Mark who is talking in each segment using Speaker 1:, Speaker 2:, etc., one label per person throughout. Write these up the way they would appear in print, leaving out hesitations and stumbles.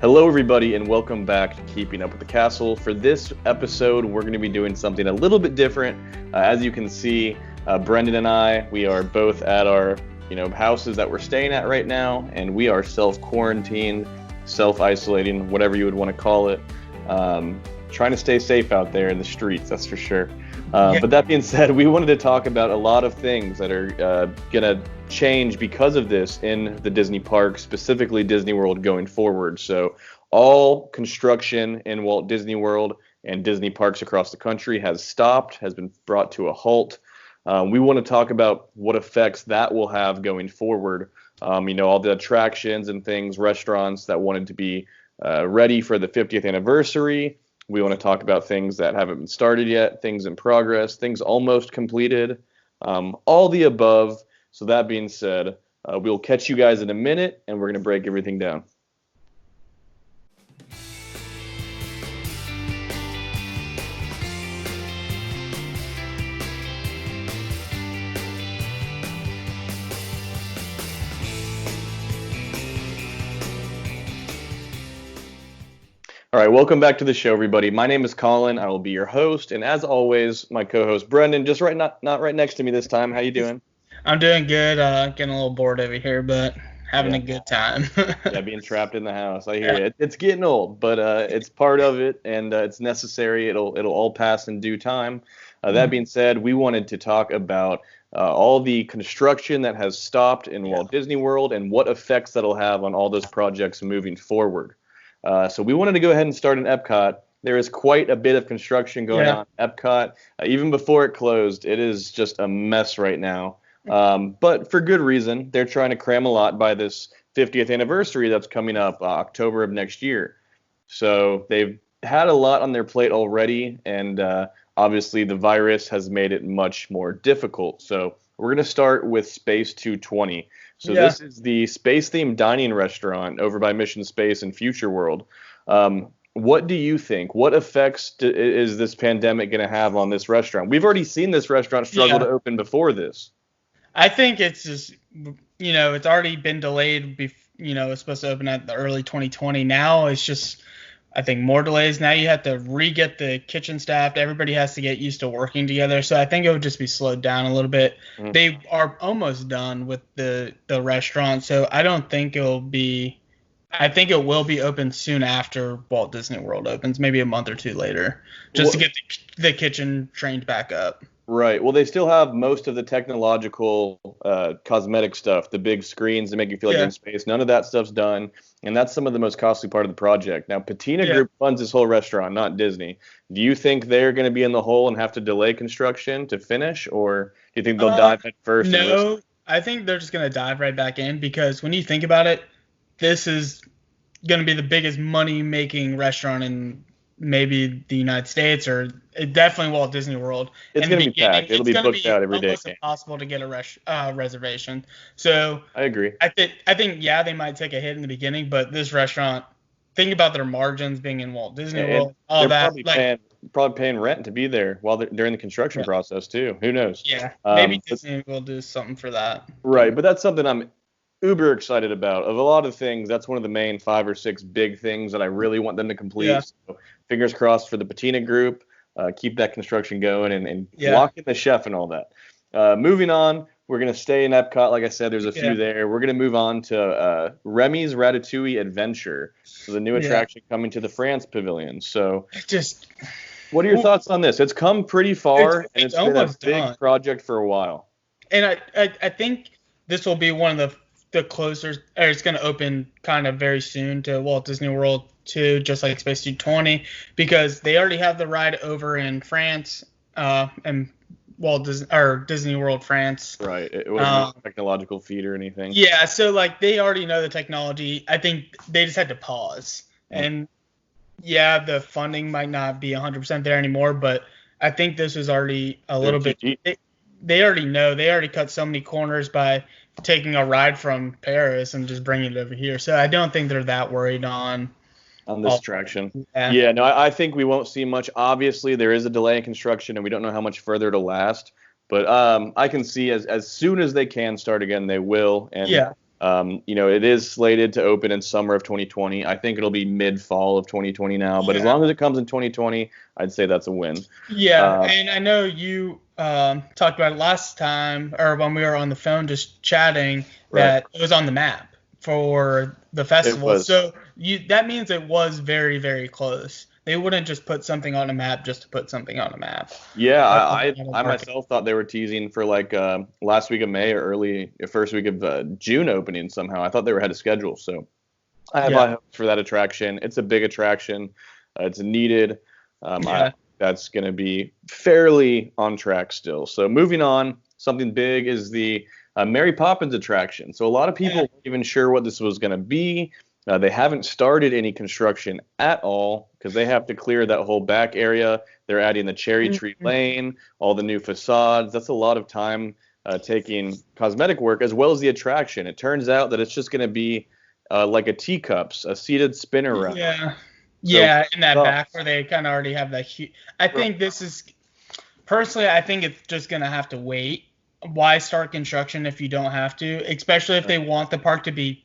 Speaker 1: Hello, everybody, and welcome back to Keeping Up with the Castle. For this episode, we're going to be doing something a little bit different. As you can see, Brendan and I, we are both at our, houses that we're staying at right now, and we are self-quarantined, self-isolating, whatever you would want to call it. Trying to stay safe out there in the streets, that's for sure. But that being said, we wanted to talk about a lot of things that are going to change because of this in the Disney parks, specifically Disney World going forward. So all construction in Walt Disney World and Disney parks across the country has stopped, has been brought to a halt. We want to talk about what effects that will have going forward. All the attractions and things, restaurants that wanted to be ready for the 50th anniversary. We want to talk about things that haven't been started yet, things in progress, things almost completed, all the above. So that being said, we'll catch you guys in a minute, and we're going to break everything down. All right, welcome back to the show, everybody. My name is Colin. I will be your host, and as always, my co-host Brendan, just not right next to me this time. How you doing?
Speaker 2: I'm doing good. Getting a little bored over here, but having a good time.
Speaker 1: Yeah, being trapped in the house. I hear you. It's getting old, but it's part of it, and it's necessary. It'll all pass in due time. That being said, we wanted to talk about all the construction that has stopped in Walt Disney World and what effects that'll have on all those projects moving forward. So we wanted to go ahead and start in Epcot. There is quite a bit of construction going on in Epcot. Even before it closed, it is just a mess right now. But for good reason. They're trying to cram a lot by this 50th anniversary that's coming up October of next year. So they've had a lot on their plate already, and obviously the virus has made it much more difficult. So we're going to start with Space 220. So this is the space-themed dining restaurant over by Mission Space and Future World. What do you think? What effects is this pandemic going to have on this restaurant? We've already seen this restaurant struggle to open before this.
Speaker 2: I think it's just, it's already been delayed. It's supposed to open at the early 2020. Now it's just, I think, more delays. Now you have to re-get the kitchen staffed. Everybody has to get used to working together. So I think it would just be slowed down a little bit. Mm-hmm. They are almost done with the restaurant. So I don't think it'll be – I think it will be open soon after Walt Disney World opens, maybe a month or two later, just to get the kitchen trained back up.
Speaker 1: Right. Well, they still have most of the technological cosmetic stuff, the big screens that make you feel like you're in space. None of that stuff's done, and that's some of the most costly part of the project. Now, Patina Group funds this whole restaurant, not Disney. Do you think they're going to be in the hole and have to delay construction to finish, or do you think they'll dive head first?
Speaker 2: No, I think they're just going to dive right back in, because when you think about it, this is going to be the biggest money-making restaurant in maybe the United States, or definitely Walt Disney World.
Speaker 1: It's going to be packed. It'll be booked out every day.
Speaker 2: It's almost impossible to get a reservation. So
Speaker 1: I agree.
Speaker 2: I think they might take a hit in the beginning, but this restaurant, think about their margins being in Walt Disney World, all that.
Speaker 1: Probably paying rent to be there during the construction process too. Who knows?
Speaker 2: Yeah, maybe Disney will do something for that.
Speaker 1: Right, but that's something I'm uber excited about. Of a lot of things, that's one of the main 5 or 6 big things that I really want them to complete. Yeah. So fingers crossed for the Patina Group. Keep that construction going and lock in the chef and all that. Moving on, we're going to stay in Epcot. Like I said, there's a few there. We're going to move on to Remy's Ratatouille Adventure. So the new attraction coming to the France Pavilion. So what are your thoughts on this? It's come pretty far, and it's been a big project for a while.
Speaker 2: And I think this will be one of the closer, or it's going to open kind of very soon to Walt Disney World too, just like Space 220, because they already have the ride over in France, and Disney World France.
Speaker 1: Right. It wasn't a technological feat or anything.
Speaker 2: Yeah, so they already know the technology. I think they just had to pause. And the funding might not be 100% there anymore, but I think this was already a little bit. They already know. They already cut so many corners by taking a ride from Paris and just bringing it over here. So I don't think they're that worried on
Speaker 1: this attraction. I think we won't see much. Obviously, there is a delay in construction, and we don't know how much further it'll last. But I can see as soon as they can start again, they will. And It is slated to open in summer of 2020. I think it'll be mid-fall of 2020 now, but as long as it comes in 2020, I'd say that's a win.
Speaker 2: Yeah, and I know you talked about it last time, or when we were on the phone just chatting, that it was on the map for the festival. So that means it was very, very close. They wouldn't just put something on a map just to put something on a map.
Speaker 1: Yeah, I myself thought they were teasing for like last week of May or first week of June opening somehow. I thought they were ahead of schedule. So I have high hopes for that attraction. It's a big attraction. It's needed. That's going to be fairly on track still. So moving on, something big is the Mary Poppins attraction. So a lot of people weren't even sure what this was going to be. They haven't started any construction at all because they have to clear that whole back area. They're adding the cherry tree lane, all the new facades. That's a lot of time taking cosmetic work as well as the attraction. It turns out that it's just going to be like a teacups, a seated spinner ride.
Speaker 2: Yeah, in that back where they kind of already have that. I think this is, personally, I think it's just going to have to wait. Why start construction if you don't have to, especially if they want the park to be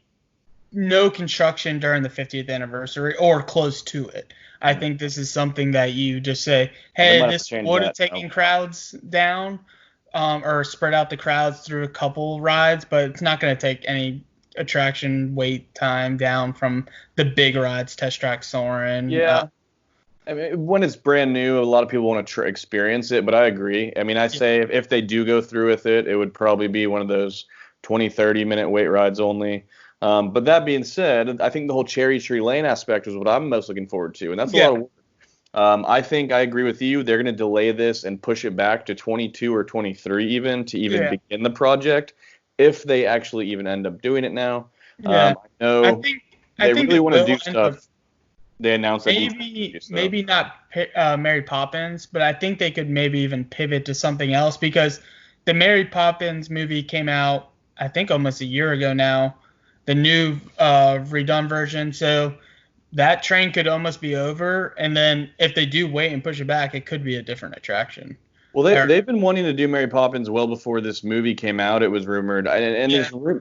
Speaker 2: no construction during the 50th anniversary or close to it. I think this is something that you just say, hey, this would have taken crowds down or spread out the crowds through a couple rides, but it's not going to take any attraction wait time down from the big rides, Test Track Soarin'.
Speaker 1: Yeah. I mean, when it's brand new, a lot of people want to experience it, but I agree. I mean, I say if they do go through with it, it would probably be one of those 20, 30-minute wait rides only. But that being said, I think the whole cherry tree lane aspect is what I'm most looking forward to, and that's a lot of work. I think I agree with you. They're going to delay this and push it back to 22 or 23 even to even begin the project, if they actually even end up doing it now. I know they really want to do stuff. They announced
Speaker 2: maybe not Mary Poppins, but I think they could maybe even pivot to something else, because the Mary Poppins movie came out, I think, almost a year ago now, the new redone version. So that train could almost be over, and then if they do wait and push it back, it could be a different attraction.
Speaker 1: Well, they've been wanting to do Mary Poppins well before this movie came out. It was rumored, and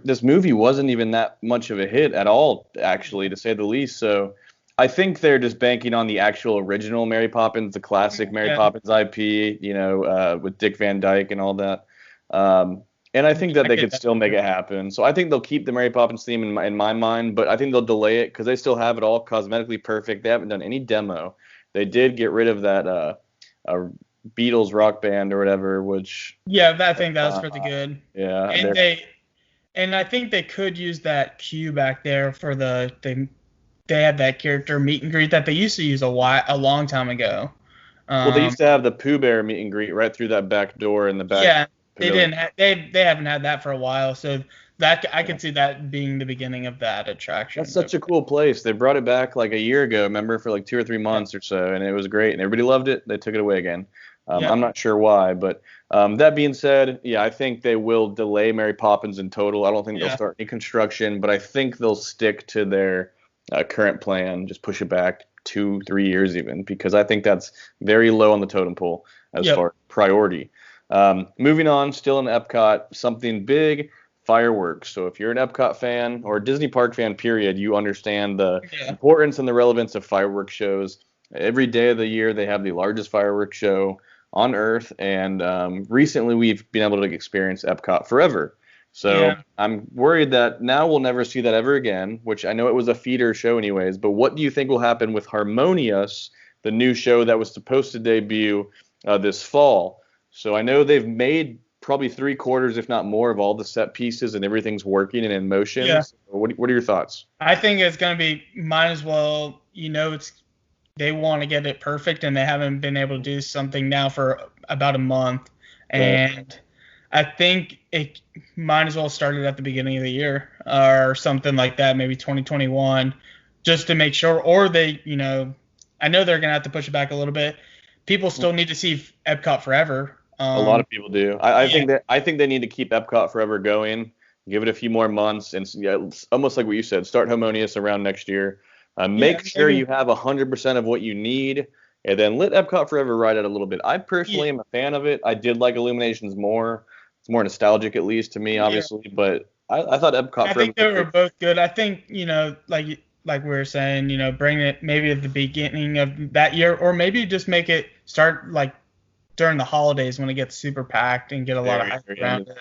Speaker 1: this movie wasn't even that much of a hit at all, actually, to say the least. So I think they're just banking on the actual original Mary Poppins, the classic Mary Poppins IP, with Dick Van Dyke and all that. And I think that they could still make it happen. So I think they'll keep the Mary Poppins theme in my mind, but I think they'll delay it because they still have it all cosmetically perfect. They haven't done any demo. They did get rid of that Beatles rock band or whatever, which
Speaker 2: I think that was pretty good.
Speaker 1: Yeah,
Speaker 2: and I think they could use that queue back there for they had that character meet and greet that they used to use a long time ago.
Speaker 1: Well, they used to have the Pooh Bear meet and greet right through that back door in the back.
Speaker 2: Yeah, they didn't. They haven't had that for a while, so that I could see that being the beginning of that attraction.
Speaker 1: That's such a cool place. They brought it back like a year ago, remember, for like 2 or 3 months or so, and it was great, and everybody loved it. They took it away again. I'm not sure why, but that being said, I think they will delay Mary Poppins in total. I don't think they'll start any construction, but I think they'll stick to their current plan, just push it back 2-3 years even, because I think that's very low on the totem pole as far as priority. Moving on, still in Epcot, something big, fireworks. So if you're an Epcot fan or a Disney Park fan, period, you understand the importance and the relevance of fireworks shows. Every day of the year, they have the largest fireworks show on Earth, and recently we've been able to experience Epcot Forever. So I'm worried that now we'll never see that ever again, which I know it was a feeder show anyways, but what do you think will happen with Harmonious, the new show that was supposed to debut this fall? So I know they've made probably 3/4, if not more, of all the set pieces and everything's working and in motion. Yeah. So what are your thoughts?
Speaker 2: I think it's going to be, might as well, they want to get it perfect, and they haven't been able to do something now for about a month. And I think it might as well start it at the beginning of the year or something like that, maybe 2021, just to make sure. Or they, I know they're going to have to push it back a little bit. People still need to see Epcot Forever.
Speaker 1: A lot of people do. I think they need to keep Epcot Forever going, give it a few more months, and it's almost like what you said, start Harmonious around next year. Make sure you have 100% of what you need, and then let Epcot Forever ride it a little bit. I personally am a fan of it. I did like Illuminations more. It's more nostalgic, at least to me, obviously. But I thought Epcot
Speaker 2: I
Speaker 1: Forever.
Speaker 2: think they were both good. I think, like we were saying, bring it maybe at the beginning of that year, or maybe just make it start like during the holidays when it gets super packed and get a lot of hype around it.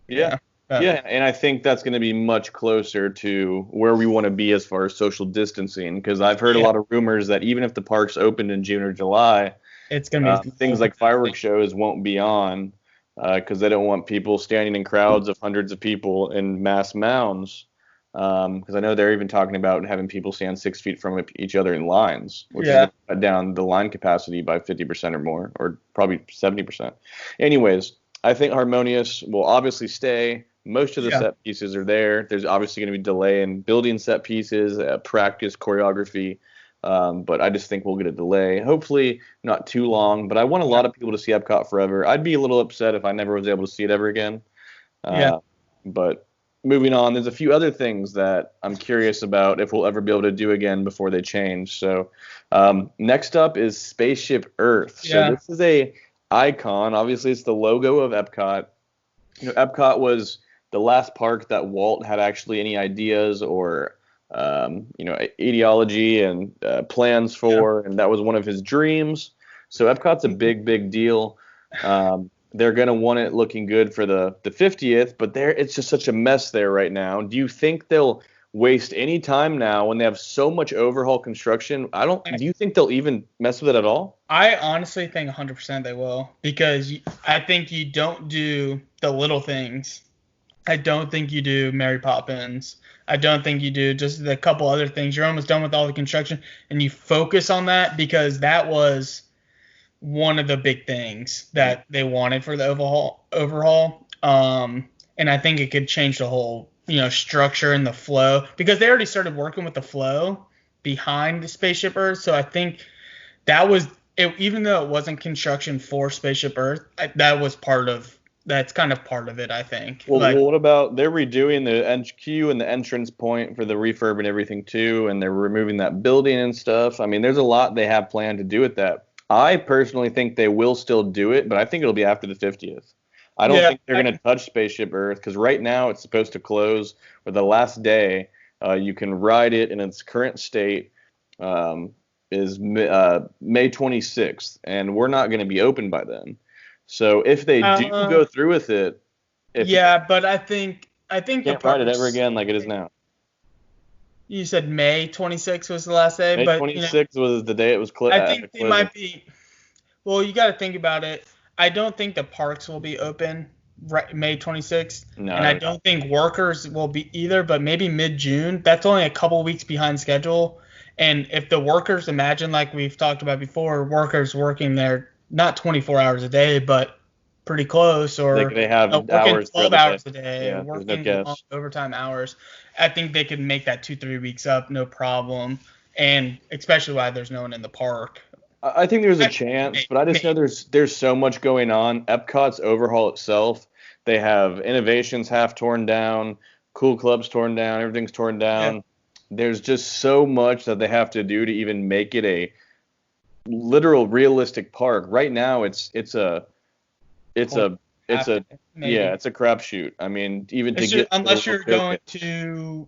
Speaker 1: Yeah. Yeah, and I think that's going to be much closer to where we want to be as far as social distancing, because I've heard a lot of rumors that even if the parks opened in June or July,
Speaker 2: it's going to be
Speaker 1: things like fireworks shows won't be on because they don't want people standing in crowds of hundreds of people in mass mounds. Because I know they're even talking about having people stand 6 feet from each other in lines, which is going to cut down the line capacity by 50% or more, or probably 70%. Anyways, I think Harmonious will obviously stay. Most of the set pieces are there. There's obviously going to be delay in building set pieces, practice, choreography. But I just think we'll get a delay. Hopefully not too long. But I want a lot of people to see Epcot Forever. I'd be a little upset if I never was able to see it ever again. But moving on, there's a few other things that I'm curious about if we'll ever be able to do again before they change. So next up is Spaceship Earth. So this is a icon. Obviously, it's the logo of Epcot. Epcot was the last park that Walt had actually any ideas or ideology and plans for, and that was one of his dreams. So Epcot's a big deal. They're going to want it looking good for the 50th, but it's just such a mess there right now. Do you think they'll waste any time now when they have so much overhaul construction? Do you think they'll even mess with it at all?
Speaker 2: I honestly think 100% they will, because I think you don't do the little things. I don't think you do Mary Poppins. I don't think you do just a couple other things. You're almost done with all the construction, and you focus on that because that was one of the big things that they wanted for the overhaul. And I think it could change the whole, structure and the flow, because they already started working with the flow behind the Spaceship Earth. So I think that was it, even though it wasn't construction for Spaceship Earth, that's kind of part of it, I think.
Speaker 1: Well, what about they're redoing the NQ and the entrance point for the refurb and everything too, and they're removing that building and stuff. I mean, there's a lot they have planned to do with that. I personally think they will still do it, but I think it'll be after the 50th. I don't think they're going to touch Spaceship Earth, because right now it's supposed to close, or the last day you can ride it in its current state is May 26th, and we're not going to be open by then. So if they do go through with it,
Speaker 2: but I think
Speaker 1: can't ride it ever again like it is now.
Speaker 2: You said May 26th was the last day,
Speaker 1: May 26th was the day it was closed.
Speaker 2: I think they might be. Well, you got to think about it. I don't think the parks will be open May 26th, and I don't think workers will be either. But maybe mid-June. That's only a couple weeks behind schedule. And if the workers, imagine like we've talked about before, workers working there not 24 hours a day, but pretty close, or
Speaker 1: they have
Speaker 2: working 12 hours a day,
Speaker 1: yeah,
Speaker 2: working long overtime hours. I think they could make that 2-3 weeks up, no problem. And especially while there's no one in the park.
Speaker 1: I think there's a chance, but I just know there's so much going on. Epcot's overhaul itself, they have Innovations half torn down, Cool Club's torn down, everything's torn down. Yeah. There's just so much that they have to do to even make it a literal realistic park. Right now it's a crapshoot. I mean, even
Speaker 2: unless you're going to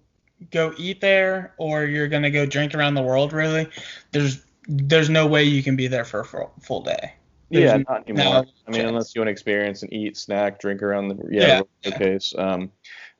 Speaker 2: go eat there or you're going to go drink around the world, really, there's no way you can be there for a full day.
Speaker 1: Not anymore. Unless you want to experience and eat, snack, drink around the showcase.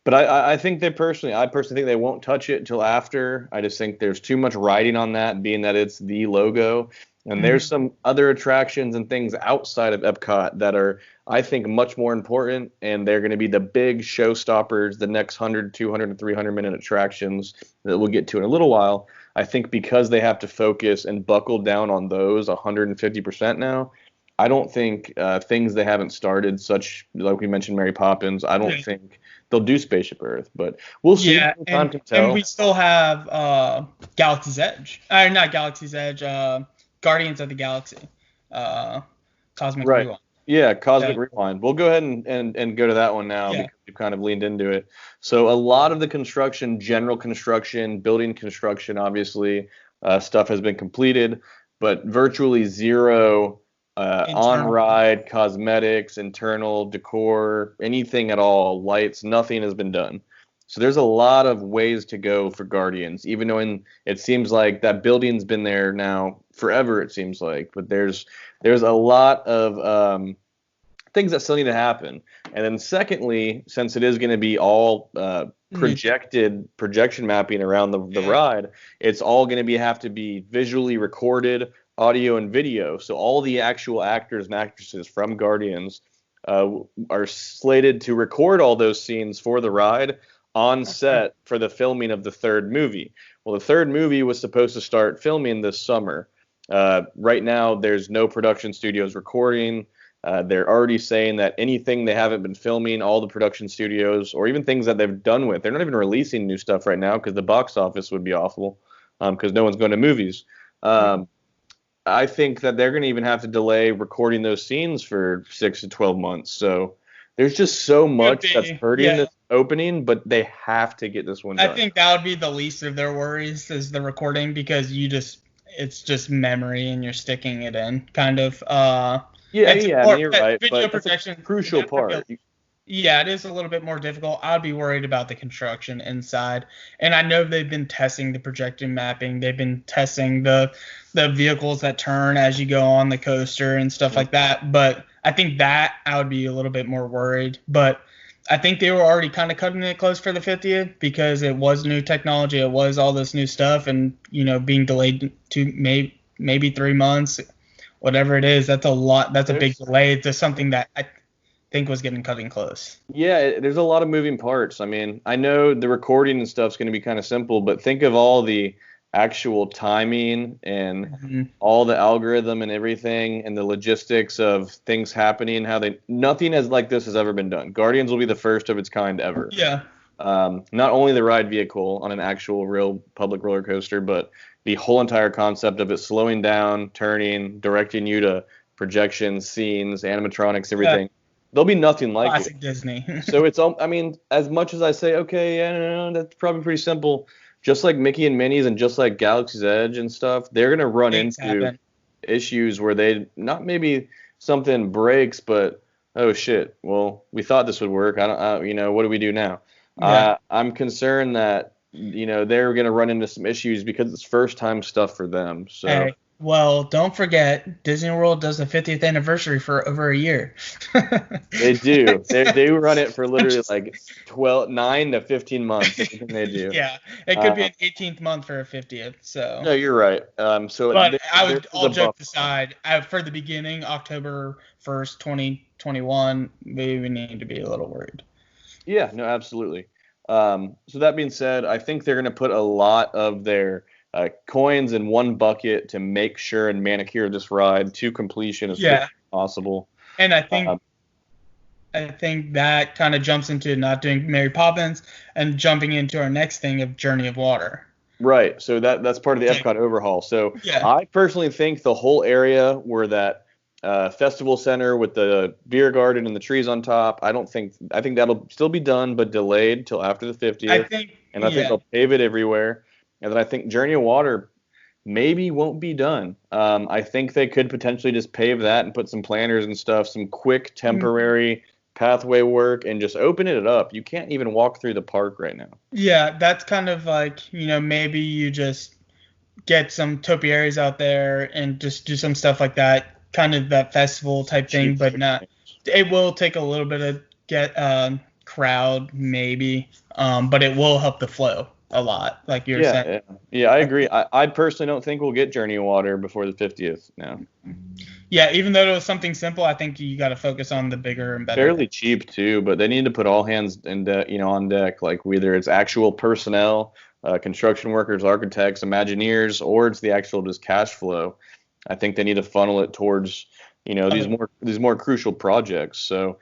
Speaker 1: But I think I personally think they won't touch it until after. I just think there's too much riding on that, being that it's the logo. And there's some other attractions and things outside of Epcot that are, I think, much more important. And they're going to be the big showstoppers, the next 100, 200, and 300-minute attractions that we'll get to in a little while. I think because they have to focus and buckle down on those 150% now, I don't think things they haven't started, such like we mentioned, Mary Poppins, I don't think they'll do Spaceship Earth, but we'll see. Time can tell.
Speaker 2: And we still have Galaxy's Edge. Not Galaxy's Edge, Guardians of the Galaxy. Cosmic Rewind.
Speaker 1: Yeah, Cosmic Rewind. We'll go ahead and go to that one now because we've kind of leaned into it. So a lot of the construction, general construction, building construction, obviously, stuff has been completed, but virtually zero
Speaker 2: Internal.
Speaker 1: on-ride cosmetics, internal decor, anything at all, lights, nothing has been done. So there's a lot of ways to go for Guardians, even though it seems like that building's been there now forever, it seems like. But there's a lot of things that still need to happen. And then secondly, since it is going to be all projection mapping around the ride, it's all going to have to be visually recorded, audio and video. So all the actual actors and actresses from Guardians are slated to record all those scenes for the ride on set for the filming of the third movie. Well, the third movie was supposed to start filming this summer. Right now, there's no production studios recording. They're already saying that anything they haven't been filming, all the production studios, or even things that they've done with, they're not even releasing new stuff right now because the box office would be awful because no one's going to movies. I think that they're going to even have to delay recording those scenes for 6 to 12 months. So there's just so much that's hurting this opening, but they have to get this one done.
Speaker 2: I think that would be the least of their worries is the recording because it's just memory and you're sticking it in kind of.
Speaker 1: You're right.
Speaker 2: Video
Speaker 1: but
Speaker 2: projection,
Speaker 1: that's a crucial part.
Speaker 2: Yeah, it is a little bit more difficult. I'd be worried about the construction inside. And I know they've been testing the projection mapping. They've been testing the vehicles that turn as you go on the coaster and stuff like that. But I think that I would be a little bit more worried. But I think they were already kind of cutting it close for the 50th because it was new technology. It was all this new stuff. And, being delayed to maybe 3 months, whatever it is, that's a lot. That's a big delay to something that I think was cutting close.
Speaker 1: Yeah, there's a lot of moving parts. I mean, I know the recording and stuff's going to be kind of simple, but think of all the actual timing and all the algorithm and everything and the logistics of things happening, nothing as like this has ever been done. Guardians will be the first of its kind ever.
Speaker 2: Yeah.
Speaker 1: Not only the ride vehicle on an actual real public roller coaster, but the whole entire concept of it slowing down, turning, directing you to projections, scenes, animatronics, everything. Yeah. There'll be nothing like
Speaker 2: Classic Disney.
Speaker 1: So it's, as much as I say, okay, yeah, that's probably pretty simple. Just like Mickey and Minnie's and just like Galaxy's Edge and stuff, they're going to run into issues where not maybe something breaks, but, oh shit, well, we thought this would work. What do we do now? Yeah. I'm concerned that, they're going to run into some issues because it's first time stuff for them. So.
Speaker 2: Hey. Well, don't forget, Disney World does the 50th anniversary for over a year.
Speaker 1: They do. They run it for literally like 9 to 15 months. Everything they do.
Speaker 2: Yeah, it could be an 18th month for a 50th. So.
Speaker 1: No, you're right.
Speaker 2: But all jokes aside, for the beginning, October 1st, 2021, maybe we need to be a little worried.
Speaker 1: Yeah. No, absolutely. So that being said, I think they're going to put a lot of their coins in one bucket to make sure and manicure this ride to completion as quickly as possible.
Speaker 2: And I think that kind of jumps into not doing Mary Poppins and jumping into our next thing of Journey of Water.
Speaker 1: Right. So that's part of the Epcot overhaul. So I personally think the whole area where that festival center with the beer garden and the trees on top, I think that'll still be done, but delayed till after the 50th. I think they'll pave it everywhere. And then I think Journey of Water maybe won't be done. I think they could potentially just pave that and put some planters and stuff, some quick temporary pathway work, and just open it up. You can't even walk through the park right now.
Speaker 2: Yeah, that's kind of like, maybe you just get some topiaries out there and just do some stuff like that, kind of that festival type thing, but not. It will take a little bit of crowd maybe, but it will help the flow a lot, like you're saying.
Speaker 1: Yeah, I agree. I personally don't think we'll get Journey of Water before the 50th now.
Speaker 2: Yeah, even though it was something simple, I think you got to focus on the bigger and better.
Speaker 1: Fairly cheap too, but they need to put all hands on deck, like whether it's actual personnel, construction workers, architects, Imagineers, or it's the actual just cash flow. I think they need to funnel it towards these more crucial projects. So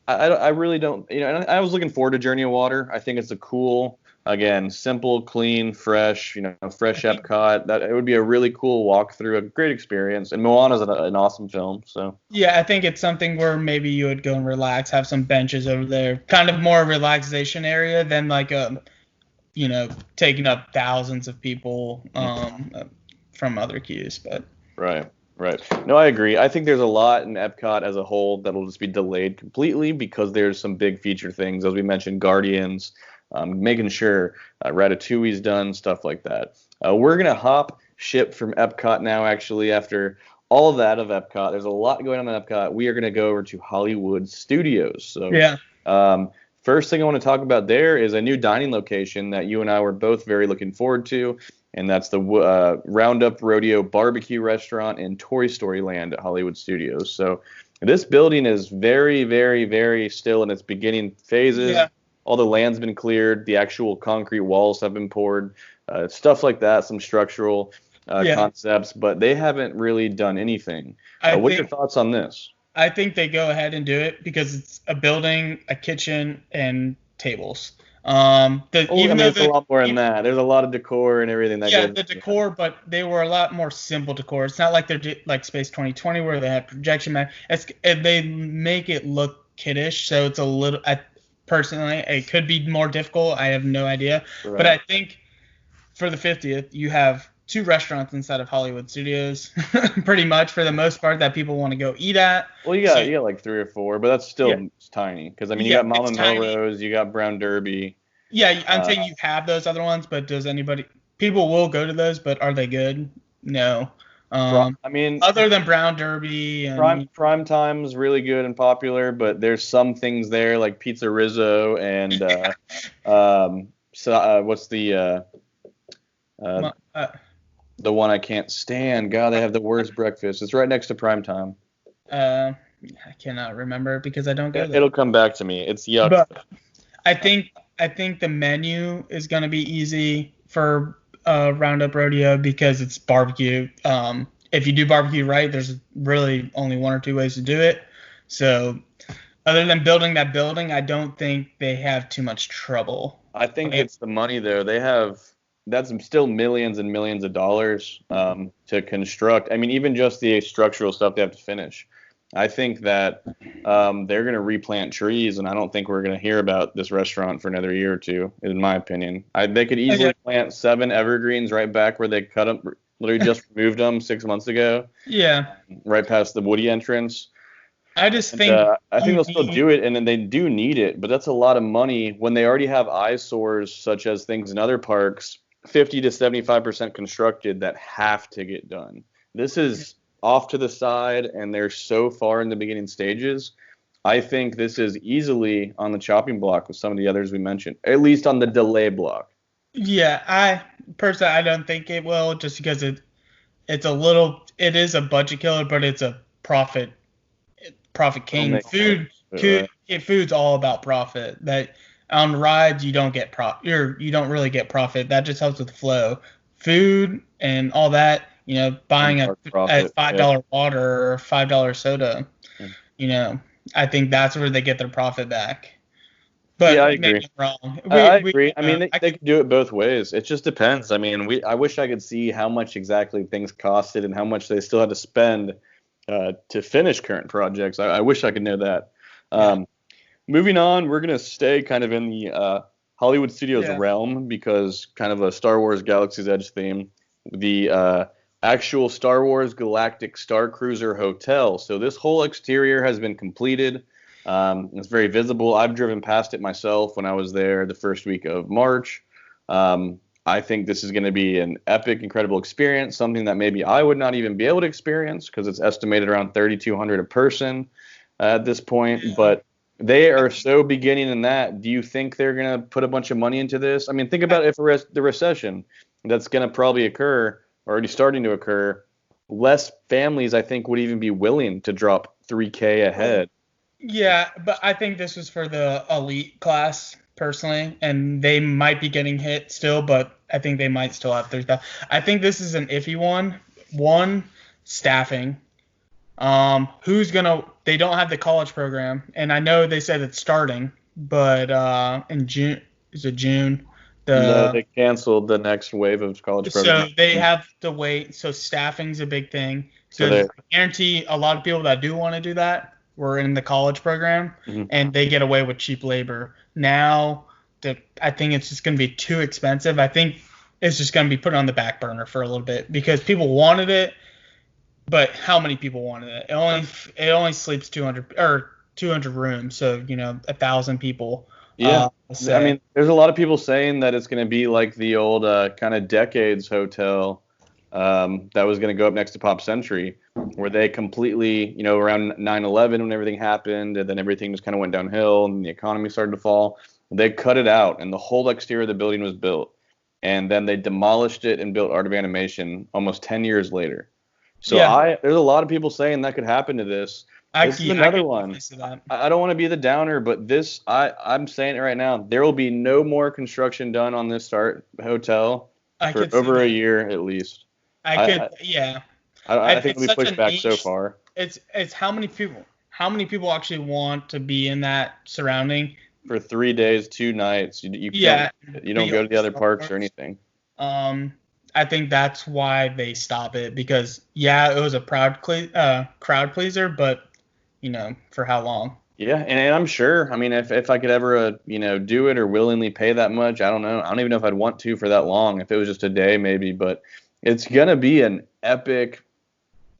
Speaker 1: I really don't. And I was looking forward to Journey of Water. I think it's a cool. Again, simple, clean, fresh, fresh Epcot. That it would be a really cool walkthrough, a great experience. And Moana's an awesome film. So
Speaker 2: yeah, I think it's something where maybe you would go and relax, have some benches over there, kind of more relaxation area than like taking up thousands of people from other queues. But
Speaker 1: right. Right. No, I agree. I think there's a lot in Epcot as a whole that'll just be delayed completely because there's some big feature things, as we mentioned, Guardians, making sure Ratatouille's done, stuff like that. We're going to hop ship from Epcot now, actually, after all of that of Epcot. There's a lot going on in Epcot. We are going to go over to Hollywood Studios. So,
Speaker 2: Yeah.
Speaker 1: First thing I want to talk about there is a new dining location that you and I were both very looking forward to, and that's the Roundup Rodeo BBQ restaurant in Toy Story Land at Hollywood Studios. So this building is very, very, very still in its beginning phases.
Speaker 2: Yeah.
Speaker 1: All the land's been cleared. The actual concrete walls have been poured. Stuff like that, some structural concepts, but they haven't really done anything. What's your thoughts on this?
Speaker 2: I think they go ahead and do it because it's a building, a kitchen, and tables.
Speaker 1: There's a lot more than that. There's a lot of decor and everything that goes.
Speaker 2: Yeah, the decor, but they were a lot more simple decor. It's not like they're like Space 2020 where they have projection mat. They make it look kiddish, so it's a little. Personally, it could be more difficult. I have no idea, right. But I think for the 50th, you have 2 restaurants inside of Hollywood Studios, pretty much for the most part that people want to go eat at.
Speaker 1: Well, you got like 3 or 4, but that's still tiny. Because you got Mama Melrose, you got Brown Derby.
Speaker 2: Yeah, I'm saying you have those other ones, but people will go to those, but are they good? No. Other than Brown Derby and
Speaker 1: Prime Time's really good and popular, but there's some things there like Pizza Rizzo and what's the one I can't stand. God, they have the worst breakfast. It's right next to Prime Time.
Speaker 2: I cannot remember because I don't go there.
Speaker 1: It'll come back to me. It's yuck.
Speaker 2: But I think the menu is going to be easy for Roundup Rodeo because it's barbecue. If you do barbecue right, there's really only 1 or 2 ways to do it. So other than building that building, I don't think they have too much trouble.
Speaker 1: I think it's the money, though. That's still millions and millions of dollars to construct. I mean, even just the structural stuff they have to finish. I think that they're going to replant trees, and I don't think we're going to hear about this restaurant for another year or 2, in my opinion. They could easily plant 7 evergreens right back where they cut them, literally just removed them 6 months ago.
Speaker 2: Yeah.
Speaker 1: Right past the Woody entrance.
Speaker 2: I think
Speaker 1: they'll still do it, and then they do need it, but that's a lot of money when they already have eyesores such as things in other parks, 50 to 75% constructed that have to get done. This is off to the side, and they're so far in the beginning stages. I think this is easily on the chopping block with some of the others we mentioned, at least on the delay block.
Speaker 2: Yeah, I don't think it will, just because it is a budget killer, but it's a profit king. Food's all about profit. That on rides you don't get you don't really get profit. That just helps with the flow. Food and all that, buying a $5 water or $5 soda, I think that's where they get their profit back. But
Speaker 1: yeah, I agree.
Speaker 2: Maybe I'm wrong.
Speaker 1: I agree. They can do it both ways. It just depends. I wish I could see how much exactly things costed and how much they still had to spend to finish current projects. I wish I could know that. Moving on, we're going to stay kind of in the Hollywood Studios realm because kind of a Star Wars Galaxy's Edge theme. The actual Star Wars Galactic Starcruiser Hotel. So this whole exterior has been completed. It's very visible. I've driven past it myself when I was there the first week of March. I think this is going to be an epic, incredible experience, something that maybe I would not even be able to experience because it's estimated around $3,200 a person at this point. Yeah. But they are so beginning in that. Do you think they're going to put a bunch of money into this? I mean, think about if the recession that's going to probably occur, already starting to occur, less families, I think, would even be willing to drop $3,000 a head.
Speaker 2: Yeah, but I think this was for the elite class personally, and they might be getting hit still, but I think they might still have 30,000. I think this is an iffy one. One, staffing. They don't have the college program, and I know they said it's starting, but in June, is it June?
Speaker 1: No, they canceled the next wave of college programs.
Speaker 2: So they have to wait. So staffing's a big thing. So I guarantee a lot of people that do want to do that were in the college program, and they get away with cheap labor. Now, I think it's just going to be too expensive. I think it's just going to be put on the back burner for a little bit because people wanted it. but how many people wanted it? It only sleeps 200 rooms, so 1,000 people.
Speaker 1: Yeah. I
Speaker 2: Say.
Speaker 1: mean, there's a lot of people saying that it's going to be like the old kind of Decades hotel that was going to go up next to Pop Century, where they completely, around 9/11 when everything happened, and then everything just kind of went downhill and the economy started to fall. They cut it out, and the whole exterior of the building was built. And then they demolished it and built Art of Animation almost 10 years later. So
Speaker 2: Yeah.
Speaker 1: there's a lot of people saying that could happen to this. This is another one. I don't want to be the downer, but I'm saying it right now. There will be no more construction done on this hotel for over a year at least.
Speaker 2: Yeah.
Speaker 1: I think it'll be pushed back so far.
Speaker 2: It's how many people actually want to be in that surrounding
Speaker 1: for 3 days, 2 nights. You don't go to the other parks or anything.
Speaker 2: I think that's why they stop it, because it was a crowd pleaser, but for how long?
Speaker 1: Yeah, and I'm sure. I mean, if I could ever do it or willingly pay that much, I don't know. I don't even know if I'd want to for that long. If it was just a day, maybe. But it's gonna be an epic,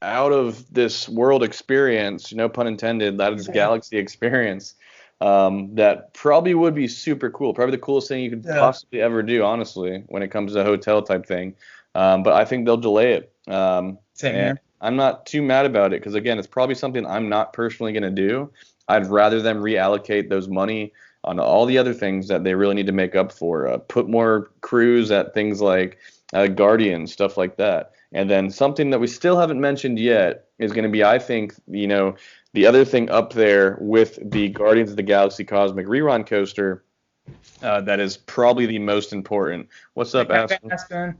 Speaker 1: out of this world experience. No pun intended. That is Galaxy experience. That probably would be super cool. Probably the coolest thing you could possibly ever do, honestly, when it comes to a hotel type thing. But I think they'll delay it.
Speaker 2: Same here.
Speaker 1: I'm not too mad about it because, again, it's probably something I'm not personally going to do. I'd rather them reallocate those money on all the other things that they really need to make up for. Put more crews at things like Guardians, stuff like that. And then something that we still haven't mentioned yet is going to be, I think, the other thing up there with the Guardians of the Galaxy Cosmic Rerun Coaster that is probably the most important. What's up, Aspen?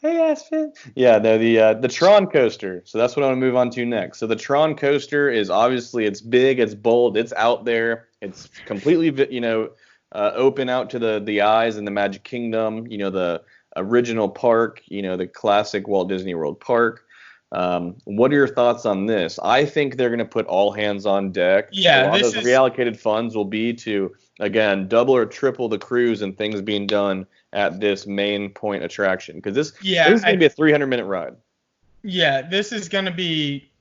Speaker 1: Hey, Aspen. Yeah, the Tron Coaster. So that's what I want to move on to next. So the Tron Coaster is obviously, it's big, it's bold, it's out there. It's completely, open out to the eyes in the Magic Kingdom, the original park, the classic Walt Disney World park. What are your thoughts on this? I think they're going to put all hands on deck.
Speaker 2: Yeah,
Speaker 1: a lot of those reallocated funds will be to, again, double or triple the crews and things being done at this main point attraction, because this is going to be a 300-minute ride.
Speaker 2: Yeah, this is going to be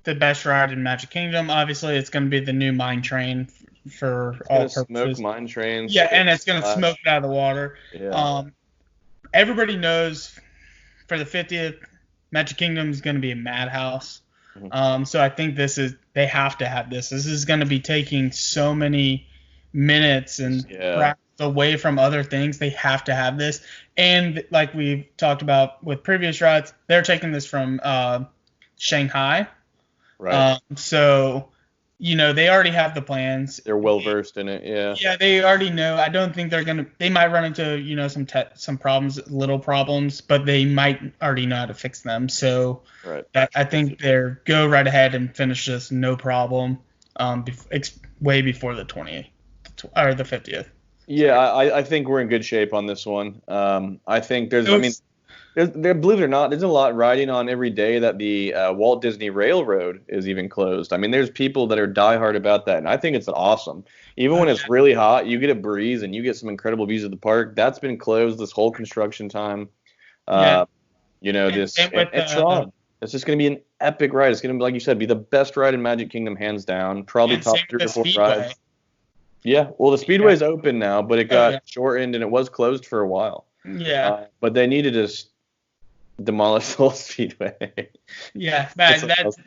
Speaker 2: the best ride in Magic Kingdom. Obviously, it's going to be the new mine train for all purposes.
Speaker 1: Smoke mine trains.
Speaker 2: Yeah, and it's going to smoke it out of the water.
Speaker 1: Yeah.
Speaker 2: Everybody knows for the 50th, Magic Kingdom is going to be a madhouse. Mm-hmm. So I think they have to have this. This is going to be taking so many minutes and away from other things. They have to have this. And like we've talked about with previous rides, they're taking this from Shanghai.
Speaker 1: Right.
Speaker 2: So, they already have the plans.
Speaker 1: They're well versed in it. Yeah.
Speaker 2: Yeah, they already know. I don't think they might run into, some problems, little problems, but they might already know how to fix them. So I think they're go right ahead and finish this, no problem. Way before the 20th or the 50th.
Speaker 1: Yeah, I think we're in good shape on this one. I think believe it or not, there's a lot riding on every day that the Walt Disney Railroad is even closed. I mean, there's people that are diehard about that, and I think it's awesome. Even when it's really hot, you get a breeze and you get some incredible views of the park. That's been closed this whole construction time. Tron. It's just going to be an epic ride. It's going to be, like you said, be the best ride in Magic Kingdom, hands down. Probably top 3 or 4 rides. Yeah, well, the Speedway's open now, but it got shortened and it was closed for a while.
Speaker 2: Yeah.
Speaker 1: But they needed to demolish the whole Speedway.
Speaker 2: Yeah, that's next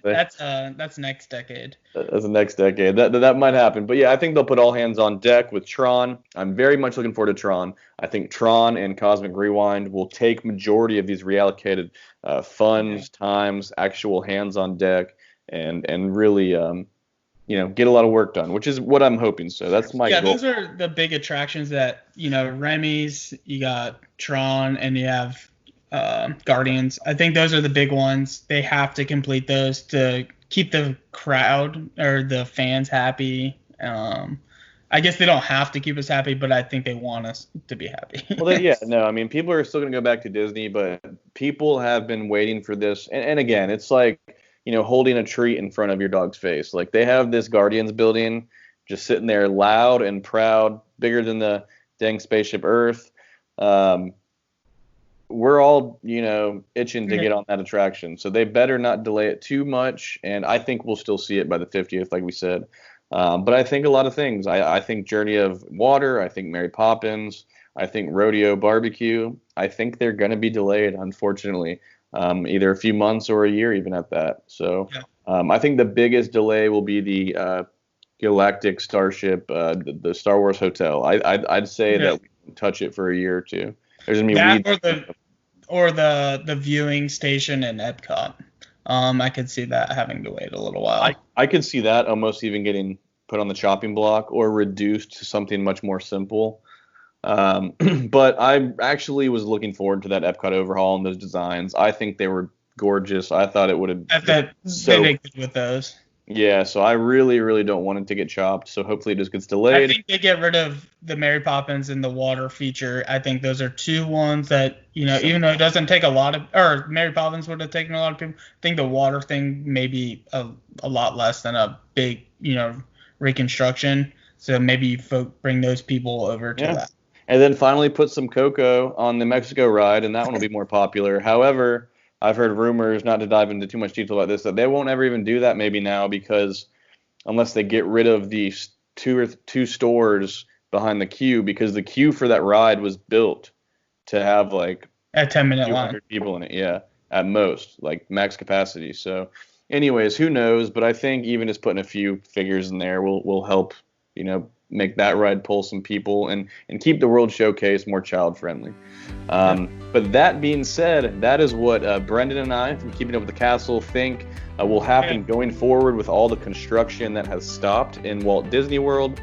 Speaker 2: decade.
Speaker 1: That's the next decade. That might happen. But yeah, I think they'll put all hands on deck with Tron. I'm very much looking forward to Tron. I think Tron and Cosmic Rewind will take majority of these reallocated funds, times, actual hands on deck, and really get a lot of work done, which is what I'm hoping. So that's my goal. Yeah,
Speaker 2: those are the big attractions that, Remy's, you got Tron, and you have Guardians. I think those are the big ones. They have to complete those to keep the crowd or the fans happy. I guess they don't have to keep us happy, but I think they want us to be happy.
Speaker 1: I mean, people are still going to go back to Disney, but people have been waiting for this. And again, it's like, holding a treat in front of your dog's face. Like, they have this Guardians building just sitting there loud and proud, bigger than the dang spaceship Earth. we're all, itching to get on that attraction. So they better not delay it too much. And I think we'll still see it by the 50th, like we said. But I think a lot of things. I think Journey of Water. I think Mary Poppins. I think Rodeo BBQ. I think they're going to be delayed, unfortunately, either a few months or a year, even at that. So I think the biggest delay will be the Galactic Starship, the Star Wars Hotel. I'd say that we can touch it for a year or two. There's gonna be
Speaker 2: that or the viewing station in Epcot. I could see that having to wait a little while.
Speaker 1: I could see that almost even getting put on the chopping block or reduced to something much more simple. But I actually was looking forward to that Epcot overhaul and those designs. I think they were gorgeous. I thought it would have
Speaker 2: been so good with those.
Speaker 1: Yeah, so I really, really don't want it to get chopped. So hopefully it just gets delayed.
Speaker 2: I think they get rid of the Mary Poppins and the water feature. I think those are two ones that, even though it doesn't take a lot of, or Mary Poppins would have taken a lot of people, I think the water thing may be a lot less than a big, reconstruction. So maybe folk bring those people over to that.
Speaker 1: And then finally put some Coco on the Mexico ride, and that one will be more popular. However, I've heard rumors, not to dive into too much detail about this, that they won't ever even do that maybe now, because unless they get rid of the two stores behind the queue, because the queue for that ride was built to have like
Speaker 2: a 10-minute line,
Speaker 1: people in it, at most, like max capacity. So anyways, who knows? But I think even just putting a few figures in there will help, make that ride pull some people and keep the World Showcase more child friendly. But that being said, that is what Brendan and I from Keeping Up with the Castle think will happen going forward with all the construction that has stopped in Walt Disney World.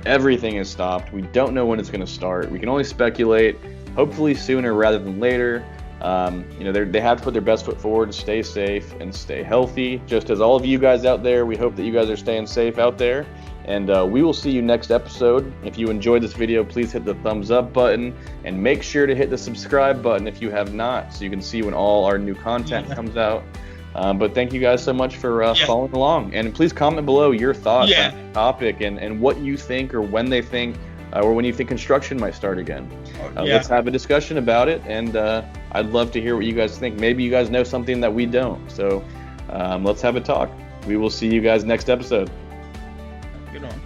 Speaker 1: Everything is stopped. We don't know when it's going to start. We can only speculate, hopefully sooner rather than later. They have to put their best foot forward and stay safe and stay healthy. Just as all of you guys out there, we hope that you guys are staying safe out there. And we will see you next episode. If you enjoyed this video, please hit the thumbs up button and make sure to hit the subscribe button if you have not, so you can see when all our new content comes out. But thank you guys so much for following along. And please comment below your thoughts on the topic and what you think or when they think or when you think construction might start again. Let's have a discussion about it. And I'd love to hear what you guys think. Maybe you guys know something that we don't. So let's have a talk. We will see you guys next episode.
Speaker 2: Good one.